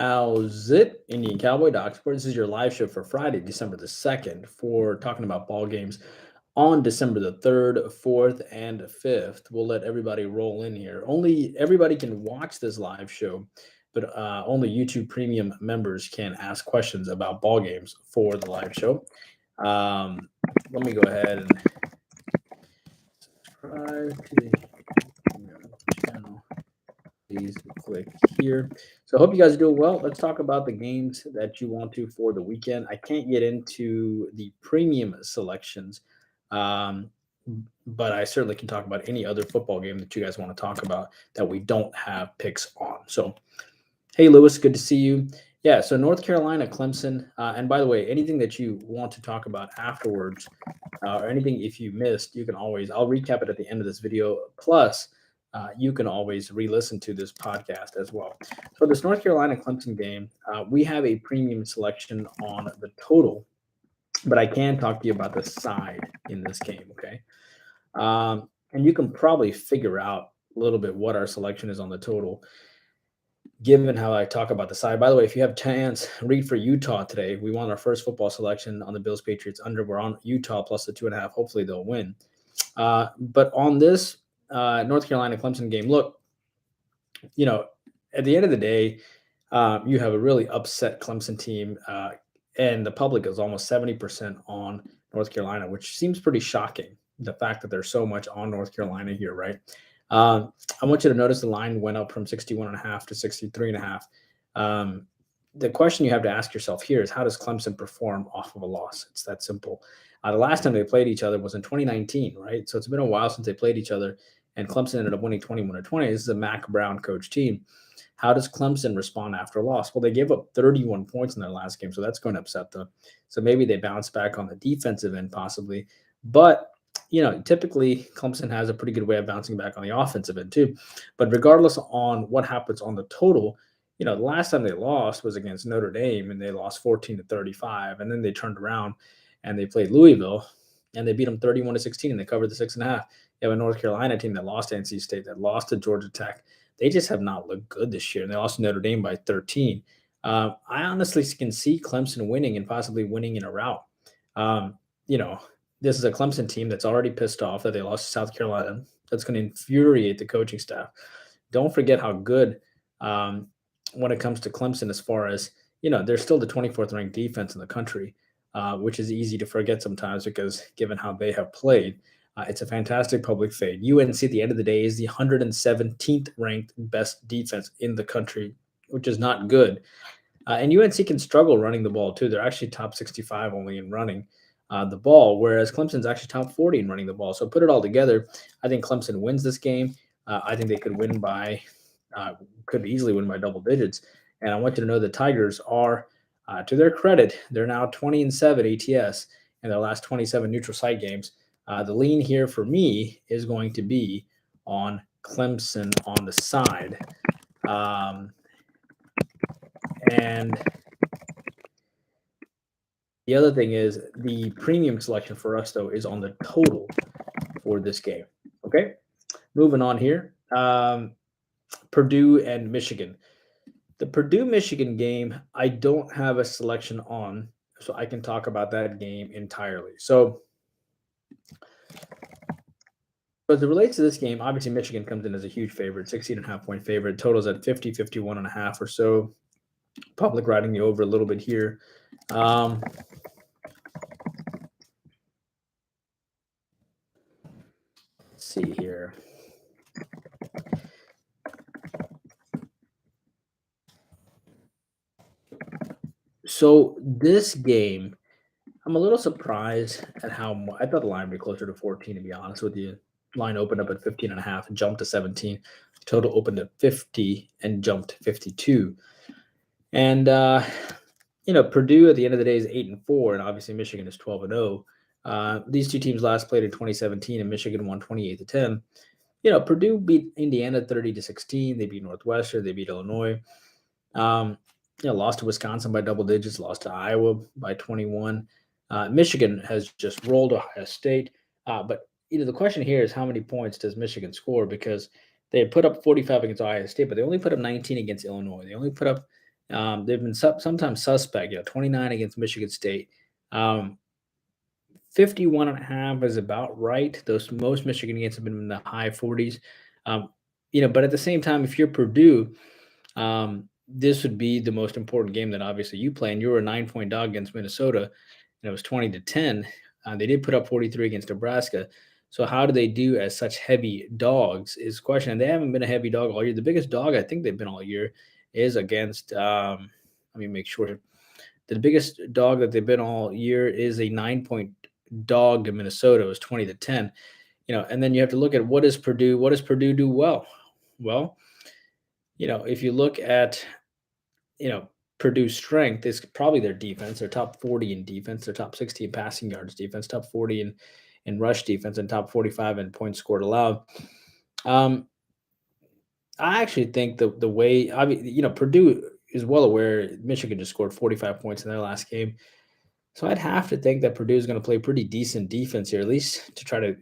How's it, Indian Cowboy Doc Sports? This is your live show for Friday, December the 2nd, for talking about ball games on December the 3rd, 4th, and 5th. We'll let everybody roll in here. Only everybody can watch this live show, but only YouTube Premium members can ask questions about ball games for the live show. Um, Let me go ahead and subscribe to the channel. Please click here. So I hope you guys are doing well. Let's talk about the games that you want to for the weekend. I can't get into the premium selections, um, but I certainly can talk about any other football game that you guys want to talk about that we don't have picks on. So, hey, Lewis, good to see you. Yeah, so North Carolina, Clemson. And by the way, anything that you want to talk about afterwards, or anything if you missed, you can always, I'll recap it at the end of this video. Plus, you can always re-listen to this podcast as well. So this North Carolina Clemson game, we have a premium selection on the total, but I can talk to you about the side in this game, okay? And you can probably figure out a little bit what our selection is on the total, given how I talk about the side. By the way, if you have a chance, read for Utah today. We won our first football selection on the Bills Patriots under. We're on Utah plus the 2.5. Hopefully they'll win. But on this North Carolina Clemson game, look, at the end of the day, you have a really upset Clemson team, and the public is almost 70% on North Carolina, which seems pretty shocking. The fact that there's so much on North Carolina here, right? I want you to notice the line went up from 61.5 to 63.5. The question you have to ask yourself here is, how does Clemson perform off of a loss? It's that simple. The last time they played each other was in 2019, right? So it's been a while since they played each other, and Clemson ended up winning 21-20. This is a Mac Brown coach team. How does Clemson respond after a loss? Well, they gave up 31 points in their last game, so that's going to upset them. So maybe they bounce back on the defensive end, possibly. But typically Clemson has a pretty good way of bouncing back on the offensive end too. But regardless on what happens on the total, the last time they lost was against Notre Dame, and they lost 14-35, and then they turned around and they played Louisville, and they beat them 31-16, and they covered the 6.5. You have a North Carolina team that lost to NC State, that lost to Georgia Tech. They just have not looked good this year, and they lost to Notre Dame by 13. I honestly can see Clemson winning and possibly winning in a rout. This is a Clemson team that's already pissed off that they lost to South Carolina. That's going to infuriate the coaching staff. Don't forget how good, when it comes to Clemson, as far as, they're still the 24th ranked defense in the country, which is easy to forget sometimes because given how they have played, it's a fantastic public fade. UNC at the end of the day is the 117th ranked best defense in the country, which is not good. And UNC can struggle running the ball too. They're actually top 65 only in running the ball, whereas Clemson's actually top 40 in running the ball. So put it all together, I think Clemson wins this game. I think they could could easily win by double digits. And I want you to know the Tigers are, to their credit, they're now 20-7 ATS in their last 27 neutral site games. The lean here for me is going to be on Clemson on the side. And the other thing is the premium selection for us, though, is on the total for this game. Okay, moving on here. Purdue and Michigan. The Purdue-Michigan game, I don't have a selection on, so I can talk about that game entirely. So as it relates to this game, obviously Michigan comes in as a huge favorite, 16.5 point favorite. Totals at 50, 51.5 or so. Public riding the over a little bit here. Let's see here. So this game, I'm a little surprised at how I thought the line would be closer to 14, to be honest with you. Line opened up at 15.5 and jumped to 17. Total opened at 50 and jumped 52. And Purdue at the end of the day is 8-4, and obviously Michigan is 12-0. These two teams last played in 2017, and Michigan won 28-10. Purdue beat Indiana 30-16. They beat Northwestern. They beat Illinois. Lost to Wisconsin by double digits. Lost to Iowa by 21. Michigan has just rolled Ohio State. But the question here is, how many points does Michigan score? Because they had put up 45 against Ohio State, but they only put up 19 against Illinois. They only put up They've been sometimes suspect. 29 against Michigan State. Um, 51 and a half is about right. Those most Michigan games have been in the high 40s. Um, but at the same time, if you're Purdue, this would be the most important game that obviously you play, and you were a 9-point dog against Minnesota, and it was 20-10. They did put up 43 against Nebraska. So how do they do as such heavy dogs is the question. And they haven't been a heavy dog all year. The biggest dog I think they've been all year is against. Let me make sure. The biggest dog that they've been all year is a 9-point dog to Minnesota. It was 20-10. And then you have to look at what does Purdue. What does Purdue do well? Well, if you look at you know, Purdue's strength is probably their defense. They're top 40 in defense. They're top 60 in passing yards defense, top 40 in rush defense, and top 45 in points scored allowed. Um, I actually think the way Purdue is well aware Michigan just scored 45 points in their last game. So I'd have to think that Purdue is going to play pretty decent defense here, at least to try to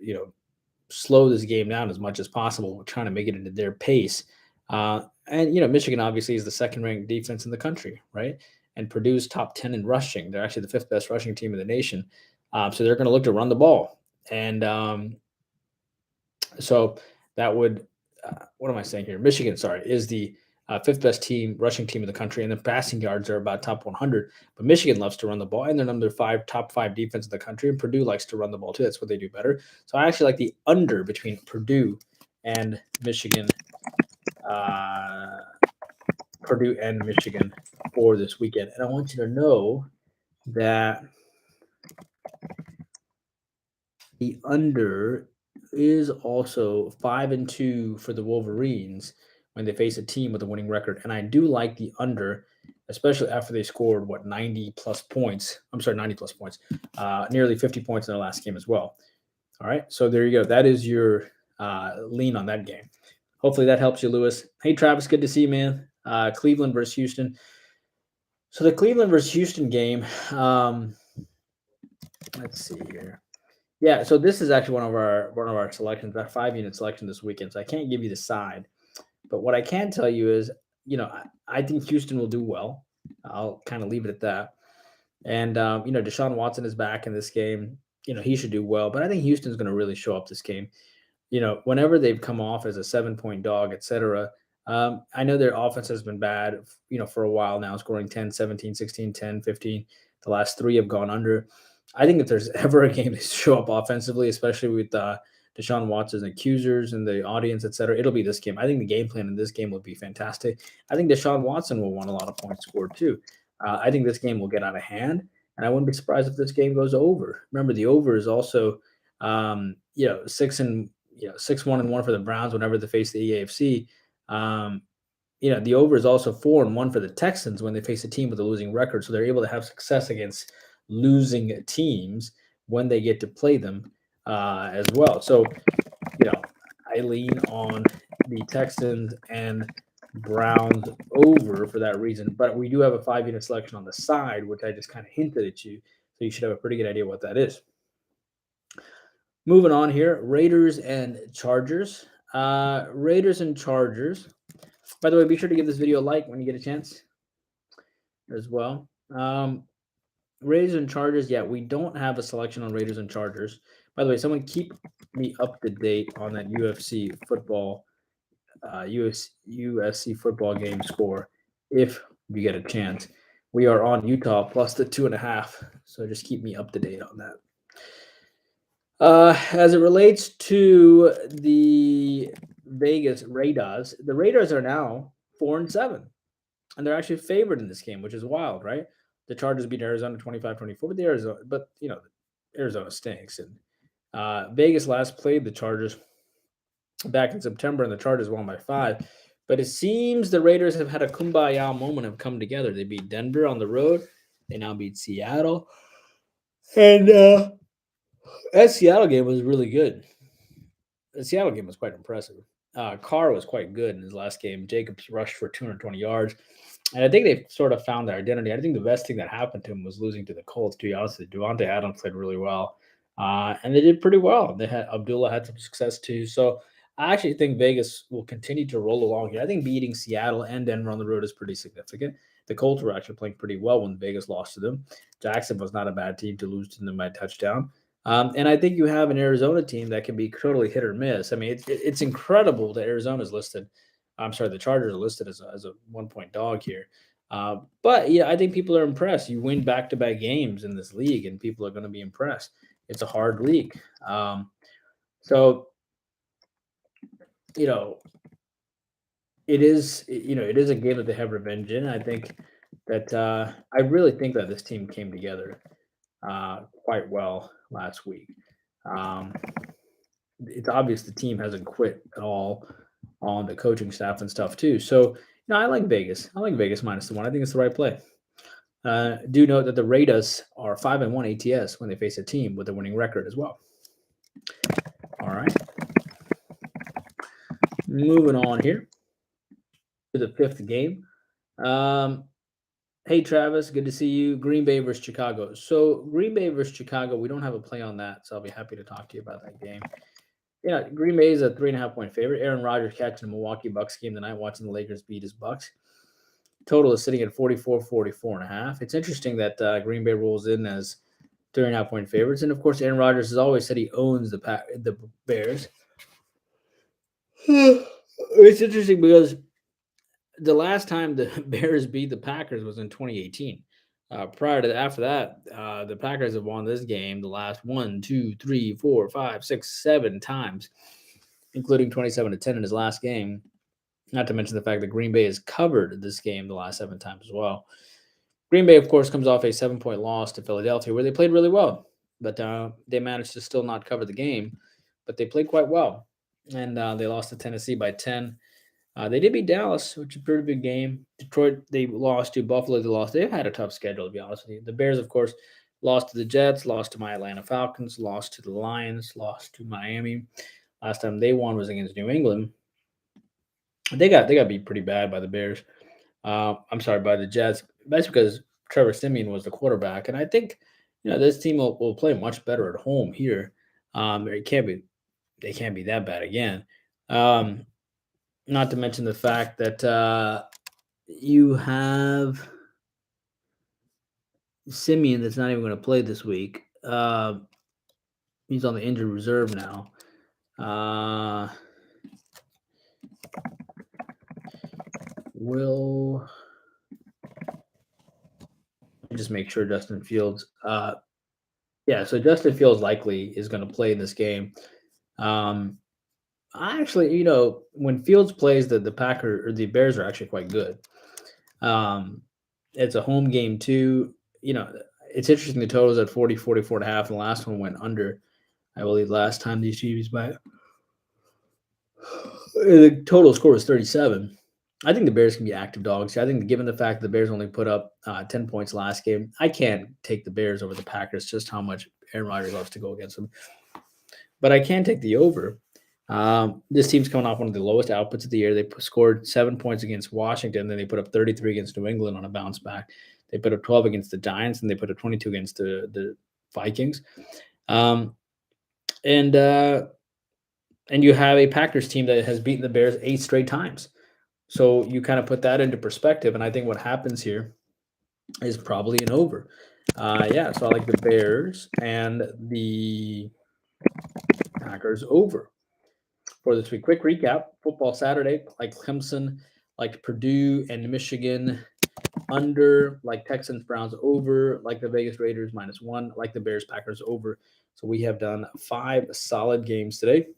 slow this game down as much as possible, trying to make it into their pace. And Michigan obviously is the second ranked defense in the country, right? And Purdue's top 10 in rushing. They're actually the fifth best rushing team in the nation. So they're going to look to run the ball. And so that would, what am I saying here? Michigan, sorry, is the fifth best rushing team in the country. And the passing yards are about top 100. But Michigan loves to run the ball. And they're number top five defense in the country. And Purdue likes to run the ball too. That's what they do better. So I actually like the under between Purdue and Michigan. Purdue and Michigan for this weekend. And I want you to know that the under is also 5-2 for the Wolverines when they face a team with a winning record. And I do like the under, especially after they scored 90 plus points. I'm sorry, 90 plus points, nearly 50 points in their last game as well. All right. So there you go. That is your lean on that game. Hopefully that helps you, Lewis. Hey, Travis, good to see you, man. Cleveland versus Houston. So the Cleveland versus Houston game, let's see here. Yeah, so this is actually one of our selections, our 5-unit selection this weekend. So I can't give you the side, but what I can tell you is, I think Houston will do well. I'll kind of leave it at that. And Deshaun Watson is back in this game. He should do well, but I think Houston's going to really show up this game. Whenever they've come off as a 7-point dog, etc. I know their offense has been bad, for a while now, scoring 10, 17, 16, 10, 15. The last three have gone under. I think if there's ever a game to show up offensively, especially with Deshaun Watson's accusers and the audience, etc., it'll be this game. I think the game plan in this game will be fantastic. I think Deshaun Watson will want a lot of points scored too. I think this game will get out of hand, and I wouldn't be surprised if this game goes over. Remember, the over is also 6-1-1 for the Browns whenever they face the EAFC. The over is also 4-1 for the Texans when they face a team with a losing record. So they're able to have success against losing teams when they get to play them as well. So, I lean on the Texans and Browns over for that reason. But we do have a 5-unit selection on the side, which I just kind of hinted at you. So you should have a pretty good idea what that is. Moving on here, Raiders and Chargers. Raiders and Chargers. By the way, be sure to give this video a like when you get a chance as well. Raiders and Chargers. Yeah, we don't have a selection on Raiders and Chargers. By the way, someone keep me up to date on that UFC football game score if you get a chance. We are on Utah plus the 2.5. So just keep me up to date on that. As it relates to the Vegas Raiders, the Raiders are now 4-7, and they're actually favored in this game, which is wild, right? The Chargers beat Arizona 25-24, but Arizona stinks, and Vegas last played the Chargers back in September, and the Chargers won by 5. But it seems the Raiders have had a kumbaya moment, have come together. They beat Denver on the road. They now beat Seattle, and that Seattle game was really good. The Seattle game was quite impressive. Carr was quite good in his last game. Jacobs rushed for 220 yards. And I think they've sort of found their identity. I think the best thing that happened to him was losing to the Colts, to be honest with you. Devontae Adams played really well. And they did pretty well. Abdullah had some success too. So I actually think Vegas will continue to roll along here. I think beating Seattle and Denver on the road is pretty significant. The Colts were actually playing pretty well when Vegas lost to them. Jackson was not a bad team to lose to them by a touchdown. And I think you have an Arizona team that can be totally hit or miss. I mean, it's incredible that Arizona's listed. I'm sorry, the Chargers are listed as a 1 point dog here. But yeah, I think people are impressed. You win back to back games in this league, and people are going to be impressed. It's a hard league. So, you know, it is a game that they have revenge in. I think that I really think that this team came together quite well last week. Um, it's obvious the team hasn't quit at all on the coaching staff and stuff too. So, I like Vegas. I like Vegas -1. I think it's the right play. Do note that the Raiders are 5-1 ATS when they face a team with a winning record as well. All right, moving on here to the fifth game. Um, Hey Travis, good to see you. Green Bay versus Chicago. So Green Bay versus Chicago, we don't have a play on that, so I'll be happy to talk to you about that game. Yeah, Green Bay is a 3.5 point favorite. Aaron Rodgers catching the Milwaukee Bucks game tonight, watching the Lakers beat his Bucks. Total is sitting at 44-44.5. It's interesting that Green Bay rolls in as 3.5 point favorites, and of course, Aaron Rodgers has always said he owns the Bears. It's interesting because the last time the Bears beat the Packers was in 2018. After that, the Packers have won this game the last 1, 2, 3, 4, 5, 6, 7 times, including 27-10 in his last game. Not to mention the fact that Green Bay has covered this game the last 7 times as well. Green Bay, of course, comes off a 7 point loss to Philadelphia, where they played really well, but they managed to still not cover the game. But they played quite well, and they lost to Tennessee by 10. They did beat Dallas, which is a pretty big game. Detroit, they lost to Buffalo. They lost. They've had a tough schedule, to be honest with you. The Bears, of course, lost to the Jets, lost to my Atlanta Falcons, lost to the Lions, lost to Miami. Last time they won was against New England. They got beat pretty bad by the Bears. I'm sorry, by the Jets. That's because Trevor Simeon was the quarterback, and I think this team will play much better at home here. They can't be that bad again. Not to mention the fact that you have Simeon that's not even going to play this week. He's on the injured reserve now. Will just make sure Justin Fields. So Justin Fields likely is going to play in this game. I actually, when Fields plays, the Packer or the Bears are actually quite good. It's a home game too. It's interesting. The total's at 44.5, and the last one went under. I believe last time these teams met. The total score was 37. I think the Bears can be active dogs. I think given the fact the Bears only put up 10 points last game, I can't take the Bears over the Packers, just how much Aaron Rodgers loves to go against them. But I can take the over. This team's coming off one of the lowest outputs of the year. They scored 7 points against Washington, then they put up 33 against New England on a bounce back. They put up 12 against the Giants, and they put up 22 against the Vikings. And you have a Packers team that has beaten the Bears 8 straight times. So you kind of put that into perspective, and I think what happens here is probably an over. So I like the Bears and the Packers over for this week. Quick recap: football Saturday, like Clemson, like Purdue and Michigan under, like Texans Browns over, like the Vegas Raiders -1, like the Bears Packers over. So we have done 5 solid games today,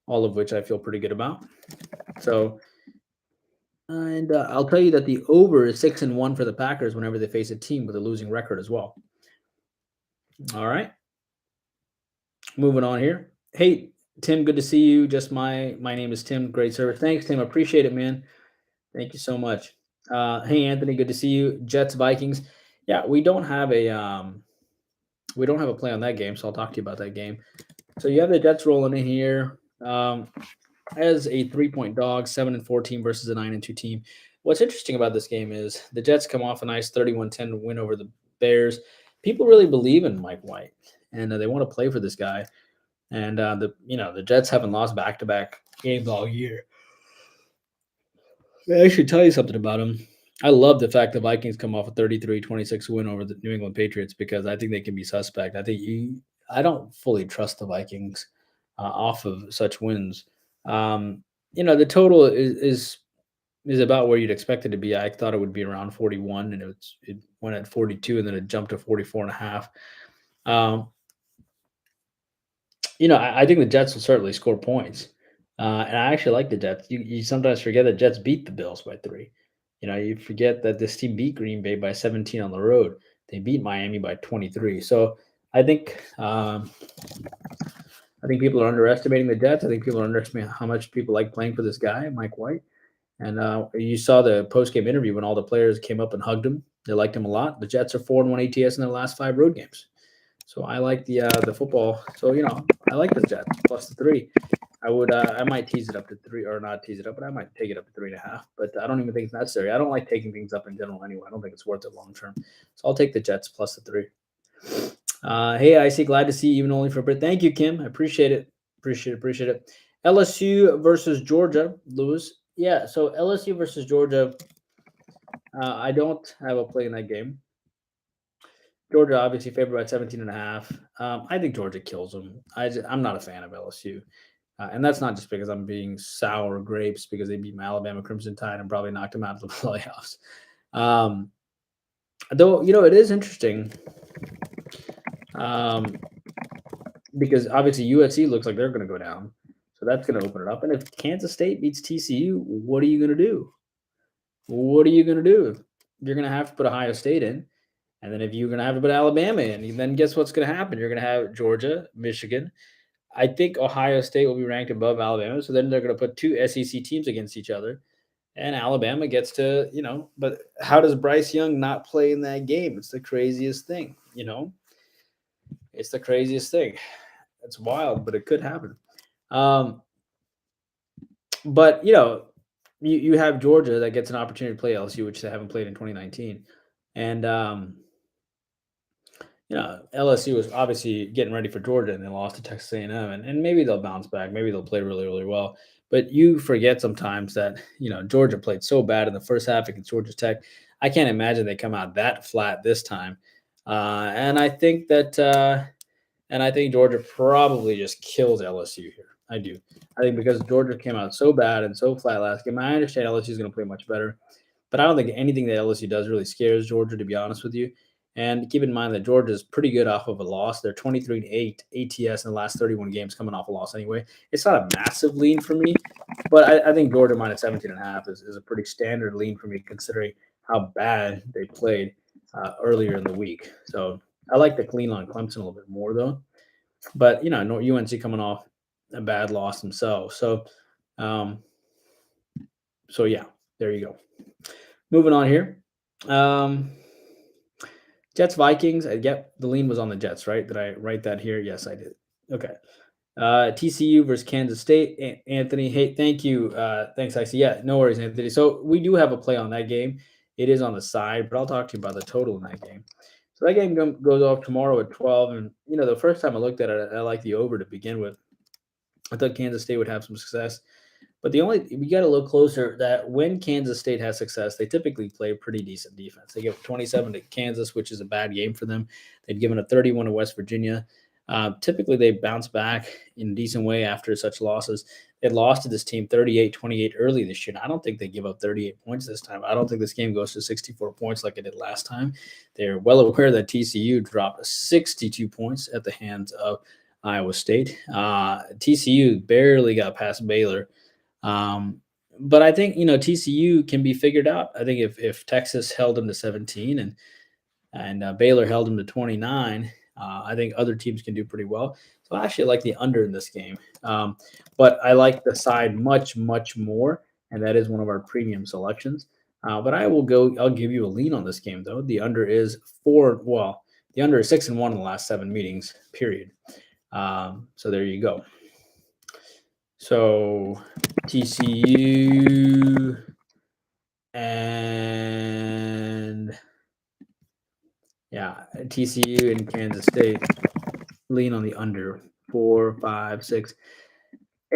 all of which I feel pretty good about. So, and I'll tell you that the over is 6-1 for the Packers whenever they face a team with a losing record as well. All right, moving on here. Hey, Tim, good to see you. Just my name is Tim. Great service. Thanks, Tim. Appreciate it, man. Thank you so much. Hey, Anthony, good to see you. Jets Vikings. Yeah, we don't have a play on that game, so I'll talk to you about that game. So you have the Jets rolling in here. As a 3-point dog, 7-14 versus a 9-2 team. What's interesting about this game is the Jets come off a nice 31-10 win over the Bears. People really believe in Mike White, and they want to play for this guy. And the Jets haven't lost back-to-back games all year. I should tell you something about him. I love the fact the Vikings come off a 33-26 win over the New England Patriots because I think they can be suspect. I don't fully trust the Vikings off of such wins. Um, the total is about where you'd expect it to be. I thought it would be around 41, and it went at 42, and then it jumped to 44 and a half. Um, I think the Jets will certainly score points, and I actually like the Jets. You sometimes forget that Jets beat the Bills by 3. You forget that this team beat Green Bay by 17 on the road. They beat Miami by 23. So I think I think people are underestimating the Jets. I think people are underestimating how much people like playing for this guy, Mike White. And you saw the post game interview when all the players came up and hugged him. They liked him a lot. The Jets are 4-1 ATS in their last 5 road games. So I like the football. So I like the Jets plus the 3. I might tease it up to 3 or not tease it up, but I might take it up to 3.5. But I don't even think it's necessary. I don't like taking things up in general anyway. I don't think it's worth it long term. So I'll take the Jets plus the 3. Hey, Icy, glad to see you, even only for a bit. Thank you, Kim. I appreciate it. Appreciate it. LSU versus Georgia, Lewis. Yeah, so LSU versus Georgia. I don't have a play in that game. Georgia obviously favored by 17 and a half. I think Georgia kills them. I'm not a fan of LSU. And that's not just because I'm being sour grapes because they beat my Alabama Crimson Tide and probably knocked them out of the playoffs. Um, though, it is interesting um, because obviously USC looks like they're going to go down. So that's going to open it up. And if Kansas State beats TCU, what are you going to do? What are you going to do? You're going to have to put Ohio State in. And then if you're going to have to put Alabama in, then guess what's going to happen? You're going to have Georgia, Michigan. I think Ohio State will be ranked above Alabama. So then they're going to put 2 SEC teams against each other. And Alabama gets to, but how does Bryce Young not play in that game? It's the craziest thing, It's the craziest thing. It's wild, but it could happen. But, you have Georgia that gets an opportunity to play LSU, which they haven't played in 2019. And, LSU was obviously getting ready for Georgia, and they lost to Texas A&M, and maybe they'll bounce back. Maybe they'll play really, really well. But you forget sometimes that Georgia played so bad in the first half against Georgia Tech. I can't imagine they come out that flat this time. And I think Georgia probably just kills LSU here. I do. I think because Georgia came out so bad and so flat last game. I understand LSU is going to play much better. But I don't think anything that LSU does really scares Georgia, to be honest with you. And keep in mind that Georgia is pretty good off of a loss. They're 23-8 ATS in the last 31 games coming off a loss anyway. It's not a massive lean for me, but I think Georgia minus 17.5 is a pretty standard lean for me considering how bad they played earlier in the week. So I like the clean on Clemson a little bit more, though. But, UNC coming off a bad loss themselves. Um, so yeah, there you go. Moving on here. Jets Vikings. Yep, the lean was on the Jets, right? Did I write that here? Yes, I did. Okay. TCU versus Kansas State. Anthony, hey, thank you. Thanks, IC. Yeah, no worries, Anthony. So we do have a play on that game. It is on the side, but I'll talk to you about the total in that game. So that game goes off tomorrow at 12. And, the first time I looked at it, I liked the over to begin with. I thought Kansas State would have some success. But we got to look closer that when Kansas State has success, they typically play pretty decent defense. They give 27 to Kansas, which is a bad game for them. They'd given a 31 to West Virginia. Typically, they bounce back in a decent way after such losses. They lost to this team 38-28 early this year. And I don't think they give up 38 points this time. I don't think this game goes to 64 points like it did last time. They're well aware that TCU dropped 62 points at the hands of Iowa State. TCU barely got past Baylor. But I think TCU can be figured out. I think if Texas held them to 17 and Baylor held them to 29, I think other teams can do pretty well. So I actually like the under in this game, but I like the side much more, and that is one of our premium selections. But I'll give you a lean on this game though. The under is 6-1 in the last 7 meetings. Period. So there you go. So TCU and TCU and Kansas State lean on the under 4, 5, 6,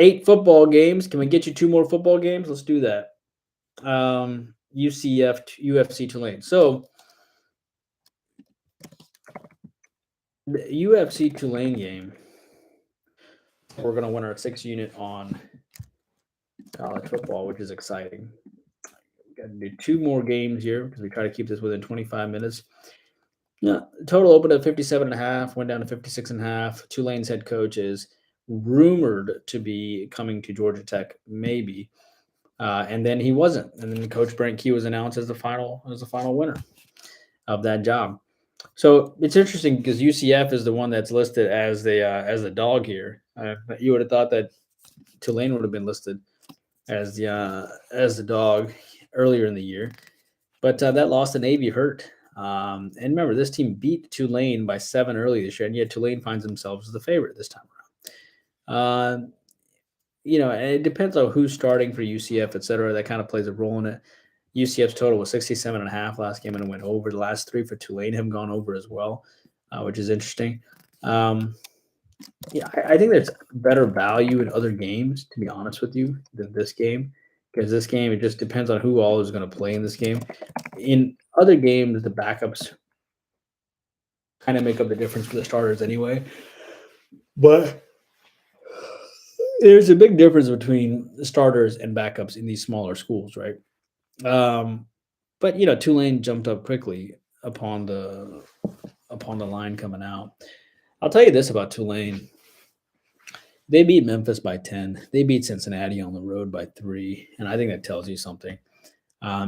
8 football games. Can we get you 2 more football games? Let's do that. UFC Tulane. So the UFC Tulane game, we're going to win our 6 unit on college football, which is exciting. We got to do 2 more games here because we try to keep this within 25 minutes. Yeah, total opened at 57.5, went down to 56.5. Tulane's head coach is rumored to be coming to Georgia Tech, maybe. And then he wasn't. And then Coach Brent Key was announced as the final winner of that job. So it's interesting because UCF is the one that's listed as the dog here. You would have thought that Tulane would have been listed as the dog earlier in the year, but that loss to Navy hurt. And remember, this team beat Tulane by 7 early this year, and yet Tulane finds themselves as the favorite this time around. And it depends on who's starting for UCF, et cetera. That kind of plays a role in it. UCF's total was 67.5 last game, and it went over. The last 3 for Tulane have gone over as well, which is interesting. I think there's better value in other games, to be honest with you, than this game. Because this game, it just depends on who all is going to play in this game. In other games, the backups kind of make up the difference for the starters anyway. But there's a big difference between the starters and backups in these smaller schools, right? But Tulane jumped up quickly upon the line coming out. I'll tell you this about Tulane. They beat Memphis by 10. They beat Cincinnati on the road by 3, and I think that tells you something.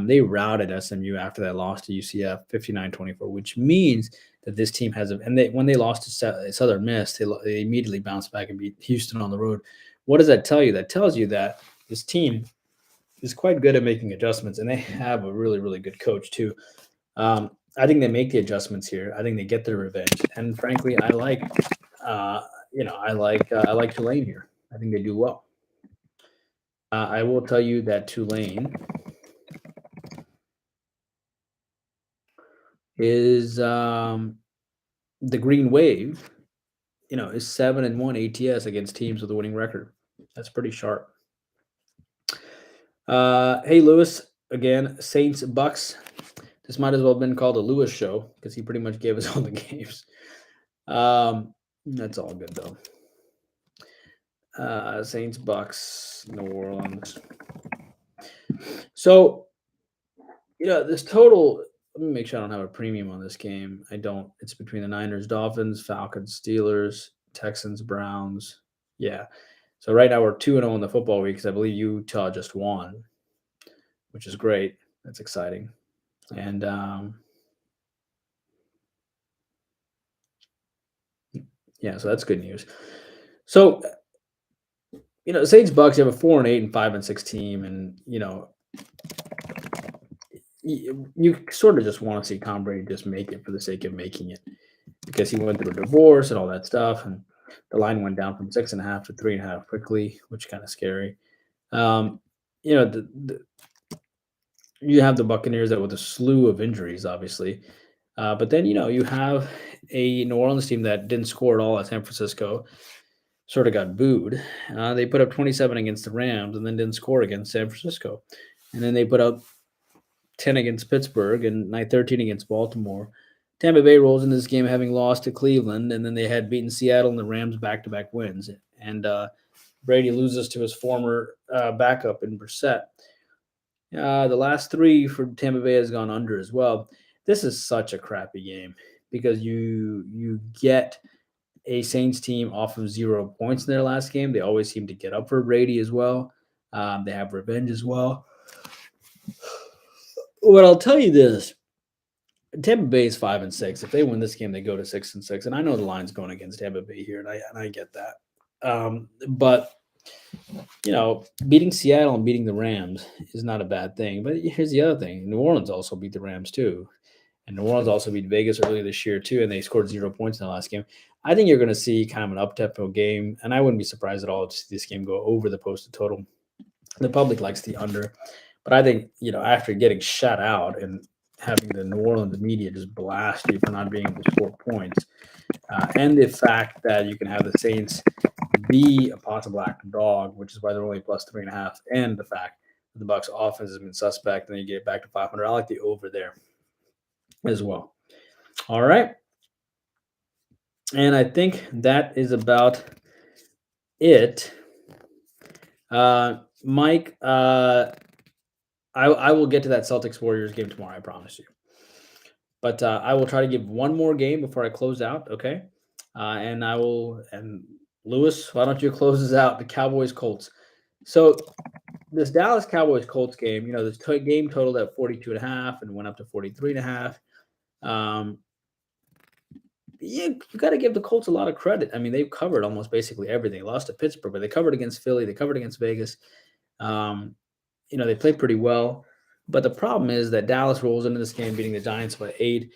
They routed SMU after that loss to UCF 59-24, which means that this team has when they lost to Southern Miss, they immediately bounced back and beat Houston on the road. What does that tell you? That tells you that this team is quite good at making adjustments, and they have a really, really good coach too. I think they make the adjustments here. I think they get their revenge, and frankly, I like Tulane here. I think they do well. I will tell you that Tulane is the Green Wave. Is 7-1 ATS against teams with a winning record. That's pretty sharp. Hey, Lewis, again, Saints Bucks. This might as well have been called a Lewis show because he pretty much gave us all the games. That's all good though. Saints Bucks, New Orleans. So, this total. Let me make sure I don't have a premium on this game. I don't. It's between the Niners, Dolphins, Falcons, Steelers, Texans, Browns. Yeah. So right now we're 2-0 in the football week because I believe Utah just won, which is great. That's exciting. And so that's good news. So, Saints Bucks, you have a 4-8 and 5-6 team, and you sort of just want to see Tom Brady just make it for the sake of making it, because he went through a divorce and all that stuff, and the line went down from 6.5 to 3.5 quickly, which is kind of scary. You have the Buccaneers that with a slew of injuries, obviously, but then you have a New Orleans team that didn't score at all at San Francisco, sort of got booed. They put up 27 against the Rams and then didn't score against San Francisco, and then they put up 10 against Pittsburgh and 13 against Baltimore. Tampa Bay rolls into this game having lost to Cleveland, and then they had beaten Seattle and the Rams back-to-back wins. And Brady loses to his former backup in Brissett. The last 3 for Tampa Bay has gone under as well. This is such a crappy game because you get a Saints team off of 0 points in their last game. They always seem to get up for Brady as well. They have revenge as well. But I'll tell you this. Tampa Bay is 5-6. If they win this game, they go to 6-6. And I know the line's going against Tampa Bay here, and I get that. But beating Seattle and beating the Rams is not a bad thing. But here's the other thing: New Orleans also beat the Rams too, and New Orleans also beat Vegas earlier this year too, and they scored 0 points in the last game. I think you're going to see kind of an up-tempo game, and I wouldn't be surprised at all to see this game go over the posted total. The public likes the under, but I think after getting shut out and having the New Orleans media just blast you for not being able to score points, and the fact that you can have the Saints be a possible active dog, which is why they're only plus 3.5, and the fact The Bucs offense has been suspect, and then you get back to 500. I like the over there as well. All right. And I think that is about it. Mike, I will get to that Celtics Warriors game tomorrow, I promise you. But I will try to give one more game before I close out, okay? And Lewis, why don't you close us out? The Cowboys Colts. So this Dallas Cowboys Colts game, this game totaled at 42.5 and went up to 43.5. You got to give the Colts a lot of credit. I mean, they've covered almost basically everything. They lost to Pittsburgh, but they covered against Philly. They covered against Vegas. They played pretty well. But the problem is that Dallas rolls into this game beating the Giants by 8.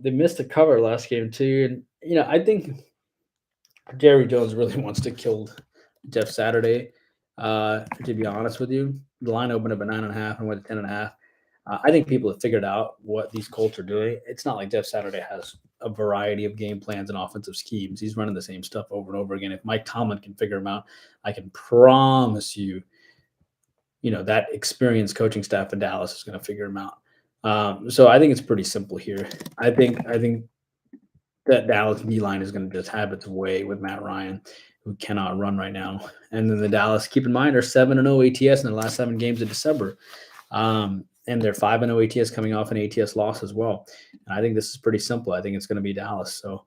They missed the cover last game too. And, I think Jerry Jones really wants to kill Jeff Saturday, to be honest with you. The line opened up at 9.5 and went to 10.5. I think people have figured out what these Colts are doing. It's not like Jeff Saturday has a variety of game plans and offensive schemes. He's running the same stuff over and over again. If Mike Tomlin can figure them out, I can promise you, that experienced coaching staff in Dallas is going to figure them out. So I think it's pretty simple here. I think that Dallas D line is going to just have its way with Matt Ryan, who cannot run right now. And then the Dallas, keep in mind, are 7-0 ATS in the last 7 games of December. And they're 5-0 ATS coming off an ATS loss as well. And I think this is pretty simple. I think it's going to be Dallas. So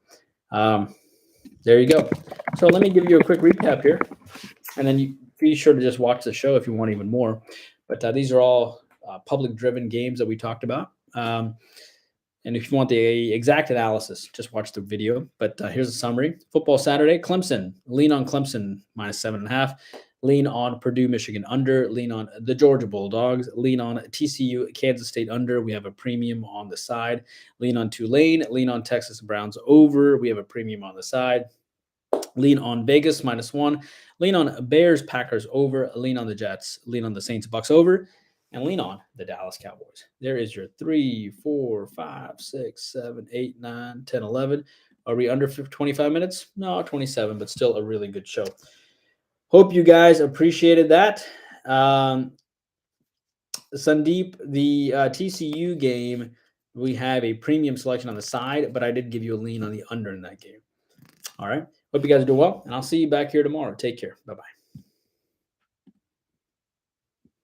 there you go. So let me give you a quick recap here. And then you be sure to just watch the show if you want even more. But these are all public-driven games that we talked about. And if you want the exact analysis, just watch the video. But here's a summary. Football Saturday, Clemson. Lean on Clemson, -7.5. Lean on Purdue, Michigan under. Lean on the Georgia Bulldogs. Lean on TCU, Kansas State under. We have a premium on the side. Lean on Tulane. Lean on Texas Browns over. We have a premium on the side. Lean on Vegas, -1. Lean on Bears, Packers over. Lean on the Jets. Lean on the Saints, Bucks over. And lean on the Dallas Cowboys. There is your 3, 4, 5, 6, 7, 8, 9, 10, 11. Are we under 25 minutes? No, 27, but still a really good show. Hope you guys appreciated that. Sandeep, the TCU game, we have a premium selection on the side, but I did give you a lean on the under in that game. All right. Hope you guys do well, and I'll see you back here tomorrow. Take care. Bye-bye.